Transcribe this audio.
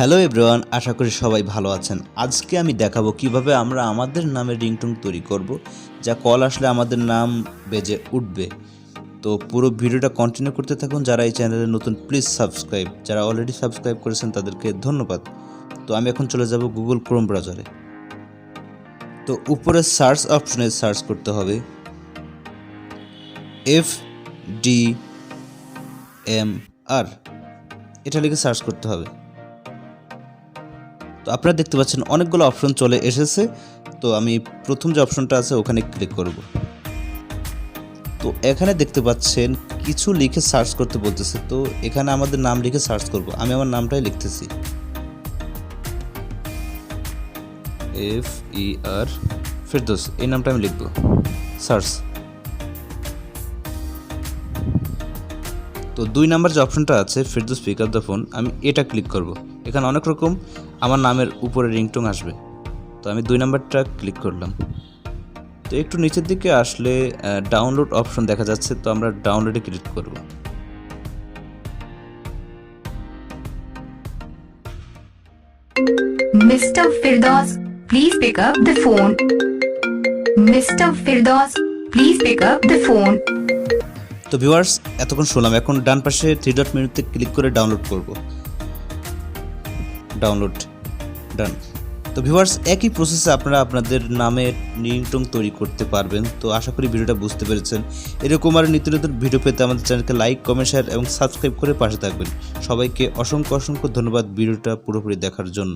Hello everyone, আশা করি সবাই ভালো আছেন। আজকে আমি দেখাবো কিভাবে আমরা আমাদের নামের রিংটোন তৈরি করব, যা কল আসলে আমাদের নাম বেজে উঠবে। তো পুরো ভিডিওটা কন্টিনিউ করতে থাকুন। যারা এই চ্যানেলে নতুন প্লিজ সাবস্ক্রাইব, যারা অলরেডি সাবস্ক্রাইব করেছেন তাদেরকে ধন্যবাদ। তো আমি এখন চলে যাব গুগল ক্রোম ব্রাউজারে। তো উপরে সার্চ অপশনে সার্চ করতে হবে FDMR, এটা লিখে সার্চ করতে হবে। তো আপনারা দেখতে পাচ্ছেন অনেকগুলো অপশন চলে এসেছে। তো আমি প্রথম যে অপশনটা আছে ওখানে ক্লিক করব। তো এখানে দেখতে পাচ্ছেন কিছু লিখে সার্চ করতে বলতেছে। তো এখানে আমাদের নাম লিখে সার্চ করব। আমি আমার নামটাই লিখতেছি, FER ফেরদৌস, এই নামটা আমি লিখব। সার্চ। তো 2 নাম্বার যে অপশনটা আছে ফেরদৌস পিক আপ দ্য ফোন, আমি এটা ক্লিক করব। এখানে অনেক রকম আমার নামের উপরে রিংটোন আসবে। তো আমি 2 নাম্বারটা ক্লিক করলাম। তো একটু নিচের দিকে আসলে ডাউনলোড অপশন দেখা যাচ্ছে। তো আমরা ডাউনলোডে ক্লিক করব। Mr. Firdaus, please pick up the phone. Mr. Firdaus, please pick up the phone. তো ভিউয়ার্স, এতক্ষণ শুনলাম, এখন ডান পাশে 3 ডট মেনুতে ক্লিক করে ডাউনলোড করব। ডাউনলোড ডান। তো ভিউয়ার্স, একই প্রসেসে আপনারা আপনাদের নামে রিংটোন তৈরি করতে পারবেন। তো আশা করি ভিডিওটা বুঝতে পেরেছেন। এরকম আর নিত্য নতুন ভিডিও পেতে আমাদের চ্যানেলকে লাইক, কমেন্ট, শেয়ার এবং সাবস্ক্রাইব করে পাশে থাকবেন। সবাইকে অসংখ্য ধন্যবাদ ভিডিওটা পুরোপুরি দেখার জন্য।